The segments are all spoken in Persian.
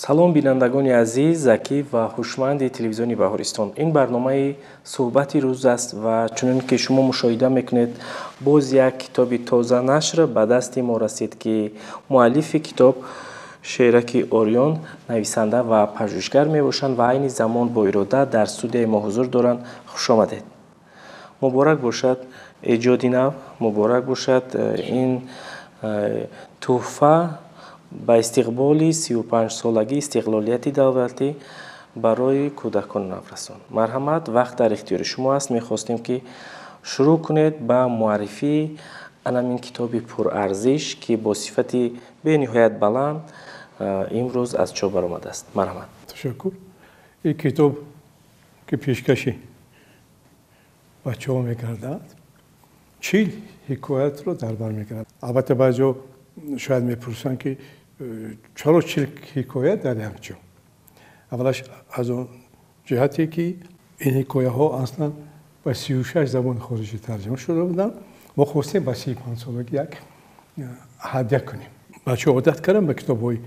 салом бинандагони азиз, закӣ ва ҳушманди телевизиони Баҳористон. Ин барномаи суҳбати рӯз аст ва чунин ки шумо мушоҳида мекунед, боз як китоби тоза нашр ба дасти мо расид ки муаллифи китоб Шераки Орион нависанда ва пажӯҳишгар мебошанд ва айни замон бо ирода дар студияи мо ҳузур доранд. Хушомадед. Муборак бошад эҷоди нав, муборак бошад ин тӯҳфа ба истиқболи 35-солагии истиқлолияти давлатӣ барои кӯдакони наврасон. Марҳамат, вақт дар ихтиёри шумо аст. Мехостем ки шурӯъ кунед ба муаррифии анамин китоби пурарзиш ки бо сифати бениҳоят баланд имрӯз аз чоп баромадааст. Марҳамат. Ташаккур. ин китоб ки пешкаши бачаҳо мекарданд, 40 ҳикоятро дар бар мегирад. Албатта баъзеҳо шояд мепурсанд ки чаро 40 ҳикоят дар як ҷо. Аввалаш аз он ҷиҳате ки ин ҳикояҳо аслан ба 36 забони хориҷӣ тарҷима шуда буданд. мо хостем ба 35 солагӣ як ҳадя кунем. бачаҳо одат карданд ба китобҳои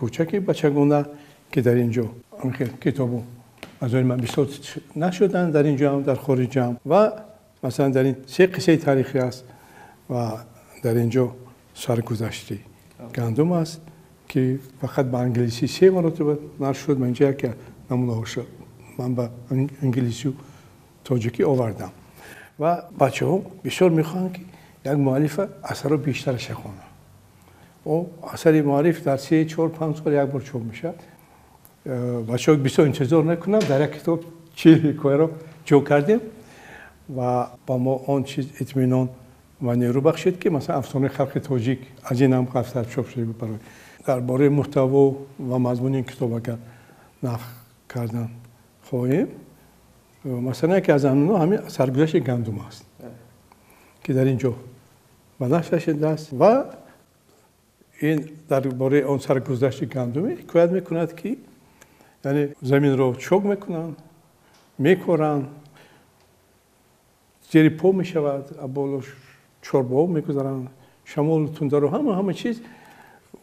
кӯчаки бачагона ки дар ин ҷо китобу аз они ман бисёр нашуданд дар ин ҷо ҳам дар хориҷ ҳам ва масалан дар ин 3 қиссаи таърихӣ аст ва дар ин ҷо саргузашти гандум аст ки фақат ба англисӣ 3 маротиба нашр шуд. ман инҷа яке намунаҳоро ман ба англисию тоҷикӣ овардам ва бачаҳо бисёр мехоҳанд ки як муаллифа асарро бештараш хонад. асари муаллиф дар 3, 4, 5 сол як бор чоп мешавад. бачаҳо бисёр интизор накунанд, дар як китоб 40 ҳикояро ҷо кардем ва ба мо он чиз итминон ва нерӯ бахшид ки масалан афсонаи халқи тоҷик аз ин ҳам қавсар чоп шуда барои дар бораи муҳтаво ва мазмуни ин китоб агар нақл кардан хоҳем, масалан яке аз анҳо ҳамин саргузашти гандум аст ки дар ин ҷо ба нашр расидааст ва ин дар бораи он саргузашти гандуме ҳикоят мекунад ки яъне заминро чок мекунанд, мекоранд, зери по мешавад, аболо чорбоҳо мегузаранд, шамолу тундаро ҳама чиз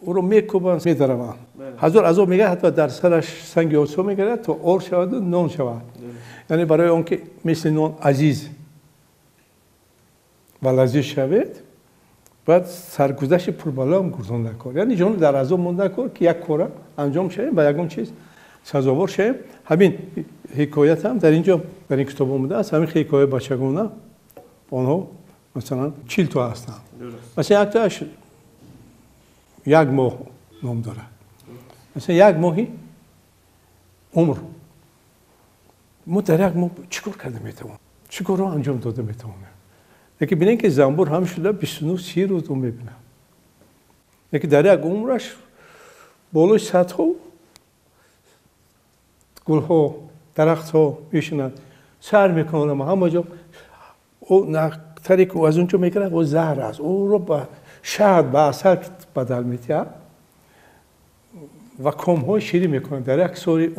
ӯро мекӯбанд, медараванд. ҳазор азоб мегӯяд, ҳатто дар сараш санги осо мегардад то ор шаваду нон шавад. яъне барои он ки мисли нон азиз ва лазиз шавед, باید سرگذشت پربالام گردانده کار. یعنی جان در azоб مونده کار که یک کار انجام شه با یگان چیز سزاوار شه. همین حکایت هم در اینجا در این کتاب اومده است. همین حکایت بچگانه آنها مثلا 40 تا هستند. مثلا یک تاش یک ماه نام داره. مثلا یک ماهی عمر. ما در یک ماه چیکار کرده میتوان؟ چیکار رو انجام داده میتوانه؟ یکی ببینید که زنبور هم شده 29-30 روز رو میبینه. یکی در یک عمرش بالای سطح گلها، درختها میشنن، سر میکنه ما همه جا او نقطه‌ای که از اونجا میگیره و زهر است. او رو با شهد با عسل بدل میده و کمهای شیرین میکنه در یک سوری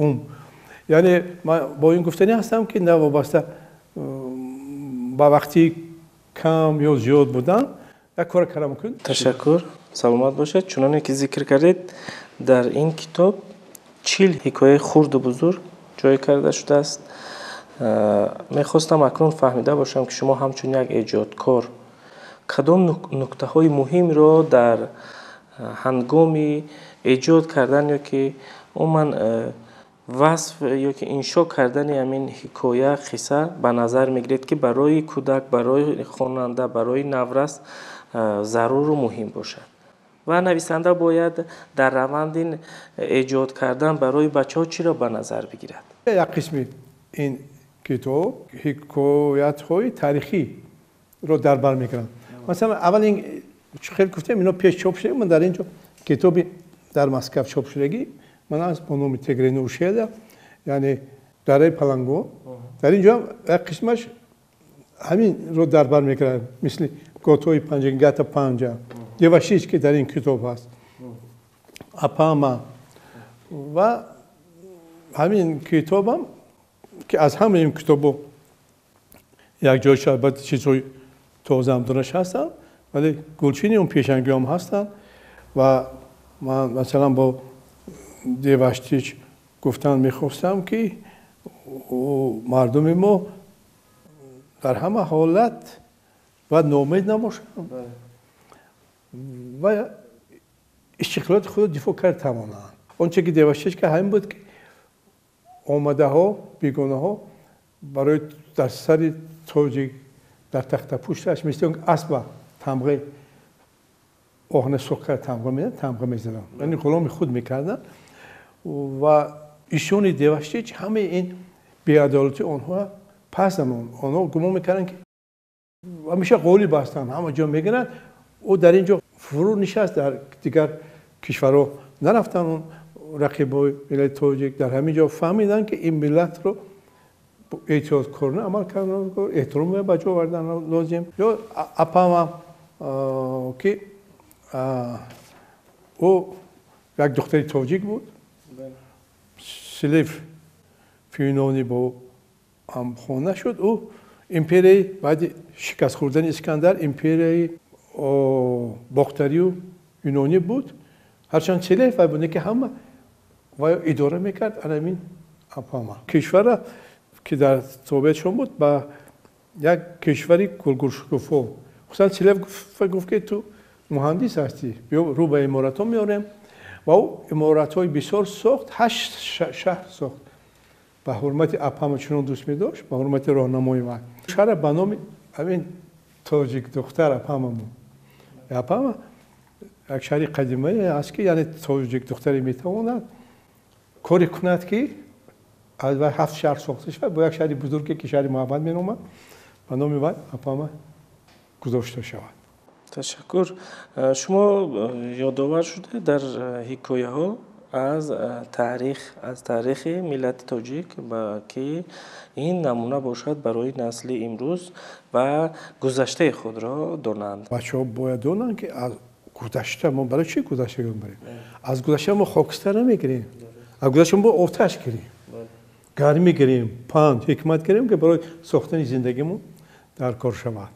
یعنی من با این گفتنی هستم که نه وابسته با وقتی کم یا زیاد بودن یک کار کردم کن. تشکر. سلامت باشید. چنانه که ذکر کردید در این کتاب 40 حکایه خرد و بزرگ جای کرده شده است. میخواستم اکنون فهمیده باشم که شما همچون یک ایجادکار کدام نکته های مهم را در هنگام ایجاد کردن یا که عموما وصف یا که انشا کردن همین حکایه قصه به نظر میگیرید که برای کودک، برای خواننده، برای نورس ضرور و مهم باشد و نویسنده باید در روند این ایجاد کردن برای بچه ها چی را به نظر بگیرد؟ یک قسمی این کتاب حکایت های تاریخی رو در بر میگیرند. مثلا اول این خیلی گفتم اینا پیش چاپ شده. من در اینجا کتابی در مسکو چاپ شدگی من از با نام تگرین اوشیده یعنی دره پلنگو در اینجا یک قسمش همین رو در بر میگیرد مثل گوتوی پنجه گاتا پنجه دیواشیش که در این کتاب هست اپاما و همین کتاب هم که از همه این کتاب یک جای شاید چیزهای تازه هم دانش هستن ولی گلچینی اون پیشنگی هم هستن و من مثلا با دیواشتیچ گفتن میخواستم که مردم ما در همه حالت و نومید نباشن و استقلال خود دفاع کرد تماما. آنچه که دیواشتیچ که همین بود که آمده ها بیگانه ها برای در سر تاجیک در تخت پوشتش مثل اون اسب تمغه آهن سکر تمغه میزدن یعنی غلام خود میکردن و ایشون دیواشتیچ همه این بی‌عدالتی آنها پس آنها گمان میکردن که همیشه قولی بستن همه جا میگن او در اینجا فرو نشست در دیگر کشورها نرفتن اون رقیبای ملت تاجیک در همین جا فهمیدن که این ملت رو اعتراض کردن عمل کردن احترام به جا آوردن لازم یا اپام که او یک دختری تاجیک بود سلیف فیونانی با هم خونه شد او امپیری بعد شکست خوردن اسکندر امپیری باختری و یونانی بود هرچند سلیف بود که همه و اداره میکرد علمین اپاما کشور که در صحبتشون بود با یک کشوری گلگوشکوفو خصوصا سلیف گفت که تو مهندس هستی بیا رو به امارات ها میاریم و او امارات های بسیار ساخت 8 شهر ساخت به حرمت اپاما چنان دوست می داشت به حرمت راهنمای من شهر به نام همین تاجیک دختر اپاما بود اپاما یک شهر قدیمی است که یعنی تاجیک دختری میتواند کاری کند که از 7 شهر ساخته شد با یک شهر بزرگی که شهر محمد می نامد به نام وی اپاما گذاشته شود. تشکر. شما یادآور شده در حکایه ها از تاریخ ملت تاجیک که این نمونه باشد برای نسل امروز و گذشته خود را دانند. بچه‌ها باید دانند که از گذشته ما برای چی گذشته بریم؟ از گذشته ما خاکستر نمیگیریم. از گذشته ما آتش گیریم. گرمی گیریم، پند، حکمت گیریم که برای ساختن زندگیمون در کار شود.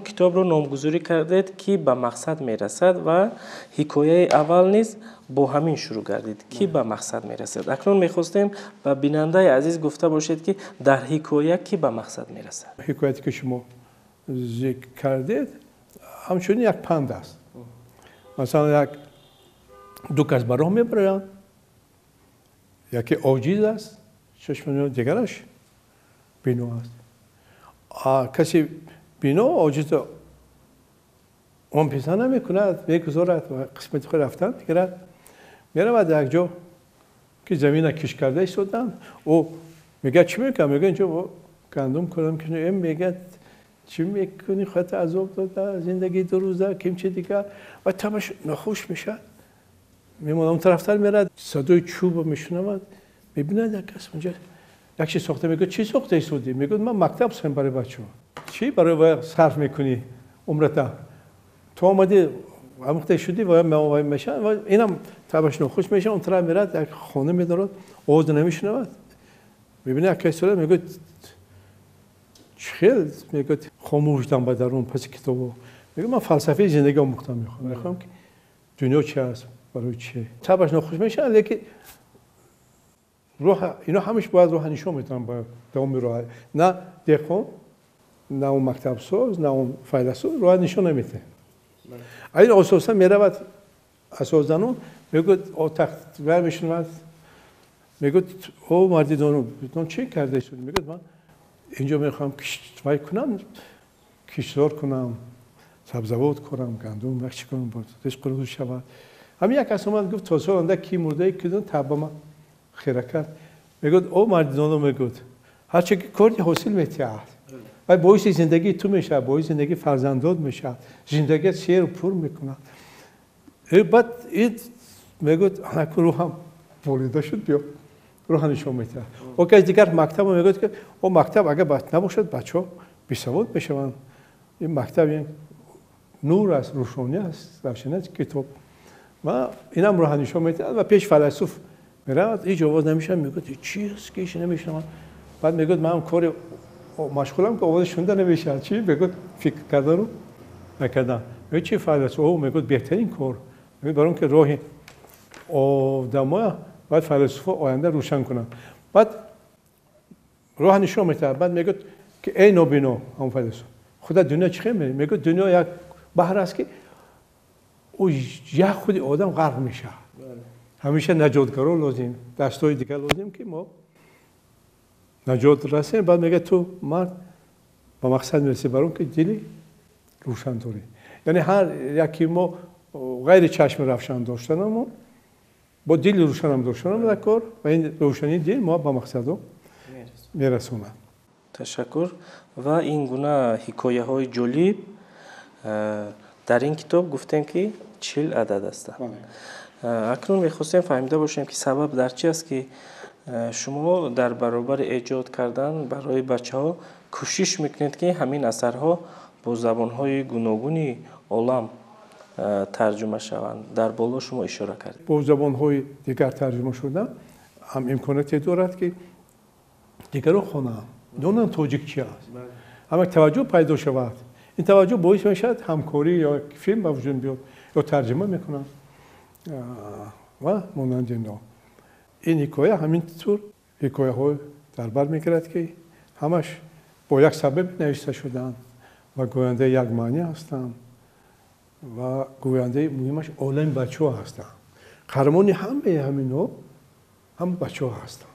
کتاب رو نامگذاری کردید که به مقصد میرسد و حکایه اول نیز با همین شروع کردید که به مقصد میرسد. اکنون میخواستیم به بیننده عزیز گفته باشید که در حکایه کی به مقصد میرسد. حکایتی که شما ذکر کردید همچنین یک پند است. مثلا یک دو کس به راه میبرند، یکی عاجز است، چشم دیگرش بینا است. کسی بینا عاجز اون پیسه نمیکند میگذارد و قسمت خود رفتن میگیرد میرود یک جا که زمین کش کرده ایستادن او میگه چی میکنم میگه اینجا گندم کردم که این میگه چی میکنی خودت عذاب داده زندگی 2 روزه کیم چی دیگه و تماش ناخوش میشه میمونه اون طرفتر میرد صدای چوب میشنود میبیند یک کس اونجا یکی ساخته میگه چی ساخته ایستادی میگه من مکتب ساختم برای بچه‌ها چی برای صرف میکنی عمرت تو آمدی آموخته شدی و ما میشن و اینم تبش نخوش میشه اون طرف میرد یک خانه میدارد آواز نمیشنود میبینه یک کسی میگه خیلی میگه خاموش دم به درون پس کتابو میگه من فلسفه زندگی آموختم میخوام که دنیا چی است برای چی تبش نخوش میشه لیکن روح اینا همش باید روح نشون میتونن با دوام روح نه دقیقاً نه اون مکتب ساز نه اون فیلسوف روح نشون نمیده این اساسا میرود اساس زنون میگه او تخت ور میشنود میگه او مردی دون چی کرده شد میگه من اینجا میخوام کشتوای کنم کشتزار کنم سبزوات کنم گندم بخش کنم با رزق رو شود همین یک کس اومد گفت تا سال انده کی مرده کدون تبا من خیره کرد میگه او مردی دون میگه هر چه کردی حاصل میتیاد و باعث زندگی تو میشه باعث زندگی فرزندات میشه زندگی سیر پر میکنه بعد این میگه انا روحم بولیده شد بیا روح نشون میده و که دیگر مکتب میگه که او مکتب اگه بات نباشد بچه‌ها بیسواد میشوند این مکتب این نور است روشنی است روشنی است کتاب و اینم روح نشون میده و پیش فیلسوف میره هیچ آواز نمیشه میگه چی است که ایش نمیشنم بعد میگه من کار مشغولم که آواز شونده نمیشه چی بگو فکر کردن رو نکردم میگه چی فایده است او میگه بهترین کار میگه برام که راه آدما باید فیلسوفا آینده روشن کنن. بعد راه نشون میده. بعد میگه که ای نوبینو هم فیلسوف خدا دنیا چی میگه؟ میگه دنیا یک بحر است که او یک خود آدم غرق میشه. همیشه نجاتگرا لازم، دستای دیگه لازم که ما نجات رسیم. بعد میگه تو مرد با مقصد میرسی برون که دلی روشن داری. یعنی هر یکی ما غیر چشم روشن داشتن اما با دل روشن هم داشتن در کار و این روشنی دل ما با مقصد میرسونه. تشکر. و این گونه حکایه های جالب در این کتاب گفتیم که 40 عدد است. اکنون میخواستیم فهمیده باشیم که سبب در چی است که شما در برابر ایجاد کردن برای بچه ها کوشش میکنید که همین اثرها با زبان های گوناگونی عالم ترجمه شوند. در بالا شما اشاره کردید. با زبان های دیگر ترجمه شدن هم امکاناتی دارد که دیگران خوانند دونن تاجیک چی است. اما توجه پیدا شود. این توجه باعث میشود همکاری یا فیلم به وجود بیاد یا ترجمه میکنن و مانند اینا. این حکایه همینطور حکایه های در بر میگیرد که همش با یک سبب نوشته شدن و گوینده یک معنی هستند و گوینده مهمش عالم بچه ها هستند. قهرمان همه همینا هم بچه ها هستند.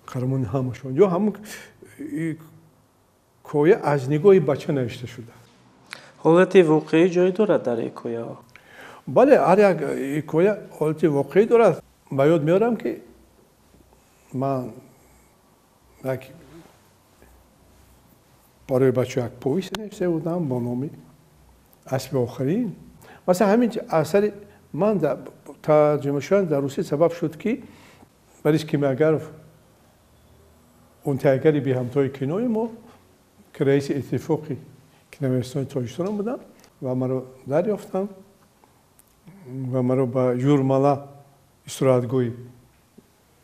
قهرمان همشون یا همون حکایه از نگاه بچه نوشته شده. حالت واقعی جای دارد در حکایه ها؟ بله، هر یک حکایه حالت واقعی دارد. به یاد میارم که من برای بچه یک پویست نوشته بودم با نام اسب آخرین. مثلا همین اثر من ترجمه شدن در روسی سبب شد که برای کیمیاگر اون تهیگری بی همتای کنوی ما که رئیس اتفاقی کینمرستان تاجیکستان بودن و من رو دریافتم و من رو به یورمالا استراحتگاه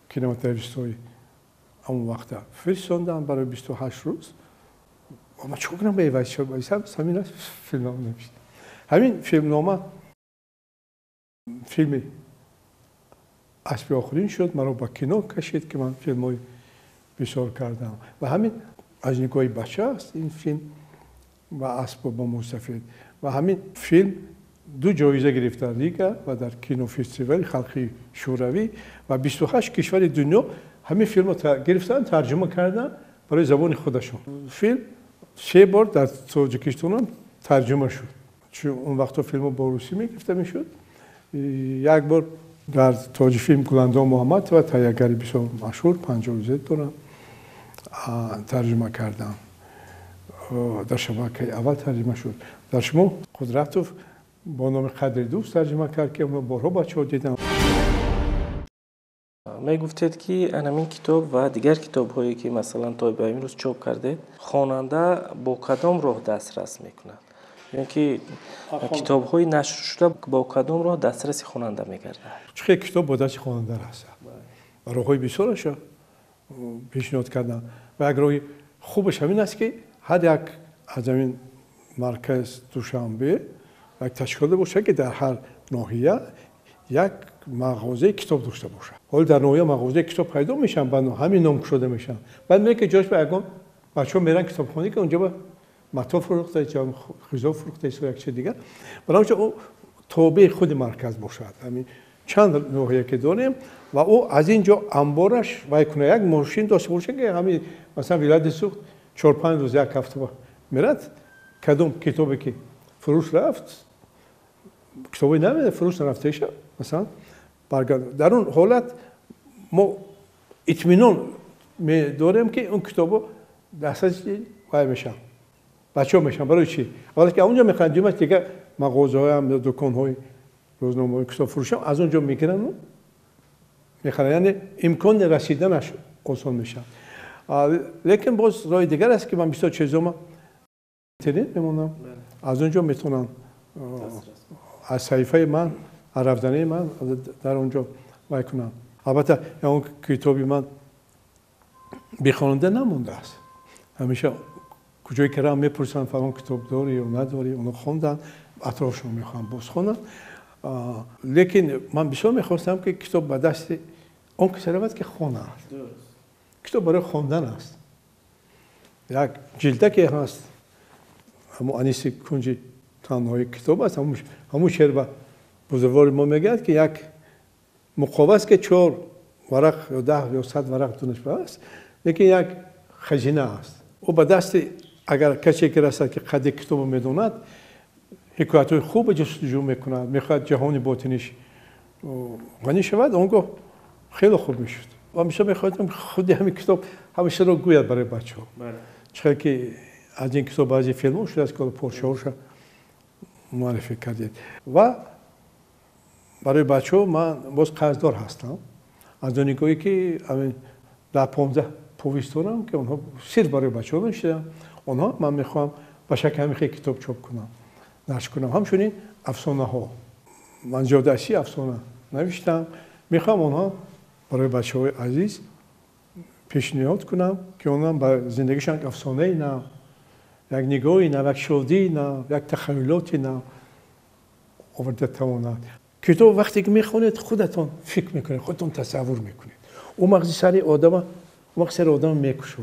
کینماتوگرافیستای اون وقت فرستادن برای 28 روز. و من چیکار کنم به این وجه همین فیلمنامه نوشتم. همین فیلمنامه فیلم اسب آخرین شد. من رو با کینو کشید که من فیلمای بسیار کردم و همین از نگاه بچه است این فیلم و اسب با موسفید و همین فیلم 2 جایزه گرفت در لیگا و در کینو فستیوال خلقی شوروی و 28 کشور دنیا همین فیلم رو گرفتن ترجمه کردن برای زبان خودشون. فیلم 3 بار در تاجیکستان هم ترجمه شد. چون اون وقتا فیلم با روسی میگرفته میشد. یک بار در تاجیک فیلم گلندان محمد و تهیه‌گری بسیار مشهور 50 روزه دارم ترجمه کردم. در شبکه اول ترجمه شد. در شما قدرتوف با نام قدر دوست ترجمه کرد که اون بارها بچه ها دیدم. می گفتید که این کتاب و دیگر کتاب هایی که مثلا تا به امروز چاپ کرده خواننده با کدام راه دسترس میکند؟ یعنی که کتاب های نشر شده با کدام راه دسترسی خواننده میگرده؟ چه کتاب با دست خواننده هست. و راههای بسیارش پیشنهاد کردم و اگر راه خوبش همین است که هر یک از این مرکز دوشنبه یک تشکیل باشه که در هر ناحیه یک مغازه کتاب داشته باشه. حالا در ناحیه مغازه کتاب پیدا میشن بعد همین نام شده میشن. بعد میگه که جاش به اگم بچه‌ها میرن کتابخونه که اونجا با مطالب فروخته یا غذا فروخته یا یک چیز دیگه. برای اون تابع خود مرکز باشد. همین چند ناحیه که داریم و او از اینجا انبارش و کنه یک ماشین داشته باشه که همین مثلا ولایت سوخت 4-5 روز یک هفته میرد کدوم کتابی که فروش رفت کتابی نمیده فروش رفته شه مثلا برگرد. در اون حالت ما اطمینان داریم که اون کتابو دسترس قائل میشن بچه‌ها میشن. برای چی؟ وقتی که اونجا میخوان دیگه مغازه‌های هم دکان‌های روزنامه‌های کتاب فروش هم از اونجا میگیرن و میخرن. یعنی امکان رسیدنش آسان میشه. لیکن باز راه دیگر است که من 24 چیزام اینترنت میمونم از اونجا میتونم از صحیفه من رفتنی من در اونجا وای کنم. البته اون کتابی من بخواننده نمونده است. همیشه کجایی که راه میپرسن فلان کتاب داری یا نداری اونو خوندن اطرافشون میخوان باز خوندن. لیکن من بسیار میخواستم که کتاب به دست اون کسی رود که خونه است. کتاب برای خواندن است. یک جلدکی هست، همون انیس کنج تنهایی کتاب است. همون شعر به بزرگوار ما میگه که یک مقاومه است که 4 ورق یا 10 یا 100 ورق دانش است، لیکن یک خزینه است. او به دست اگر کسی که رسد که قدر کتاب میدوند، حکایت‌های خوب جستجو میکند، میخواد جهان باطنیش غنی شود، اونگاه خیلی خوب میشد. و همیشه میخواستم خود همین کتاب همیشه رو گوید برای بچه‌ها. چرا که از این کتاب بعضی فیلم‌ها شده است که پرشورش معرفی کردید. و برای بچه‌ها من باز قرضدار هستم. از اونیگاهی که همین 10-15 پویست دارم که اونها سیر برای بچه‌ها نوشتم. اونها من میخوام با شکل همین کتاب چاپ کنم، نشر کنم. همچنین افسانه ها، من جاده‌ای افسانه نوشتم، میخوام اونها برای بچه‌های عزیز پیشنهاد کنم که اونها با زندگیشان افسانه نه، یک نگاهی نه، یک شادی نه، یک تخیلاتی نه آورده تواند. کتاب وقتی که میخونید خودتون فکر میکنید، خودتون تصور میکنید. او مغز سر آدم میکشه.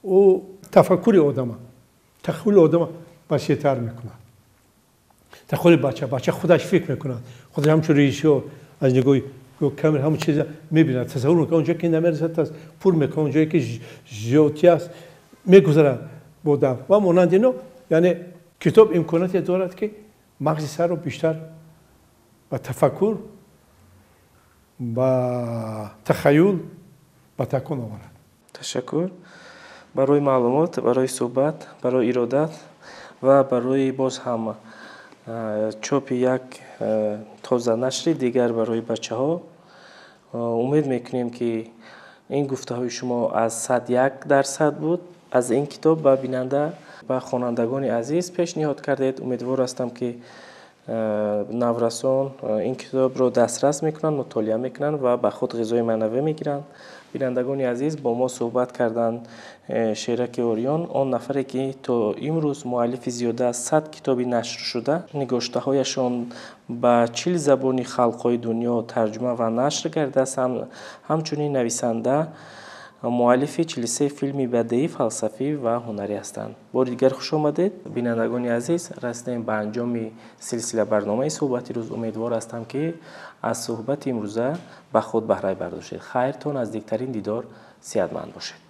او تفکر آدم، تخیل آدم وسیع‌تر میکنه. تخیل بچه خودش فکر میکنه، خودش همچون ریشو از نگاه کامل همون چیز میبینه، تصور میکنه. اونجا که نمیرسد پر میکنه، اونجایی که ژئوتی است میگذره بودم و مانند اینو. یعنی کتاب امکاناتی دارد که مغز سر رو بیشتر با تفکر، با تخیل، با تکون آورد. تشکر برای معلومات، برای صحبت، برای ارادت و برای باز هم چاپ یک تازه نشر دیگر برای بچه ها. امید میکنیم که این گفته های شما از 101% بود. از این کتاب به بیننده و خوانندگان عزیز پیشنهاد کردید. امیدوار هستم که نورسان این کتاب رو دسترس میکنن، مطالعه میکنن و به خود غذای معنوی میگیرن. بینندگان عزیز، با ما صحبت کردن شیرک اوریان، آن نفری که تا امروز مؤلف زیاده از 100 کتابی نشر شده، نگاشته هایشان به 40 زبان خلق‌های دنیا ترجمه و نشر کرده است. همچنین نویسنده، مؤلف 43 فیلمی بدیعی، فلسفی و هنری هستند. بار دیگر خوش آمدید بینندگان عزیز. رسیدیم به انجام سلسله برنامه صحبتی روز. امیدوار هستم که از صحبت امروزه به خود بهره برداشتید. خیرتون از دیگترین دیدار صحتمند باشید.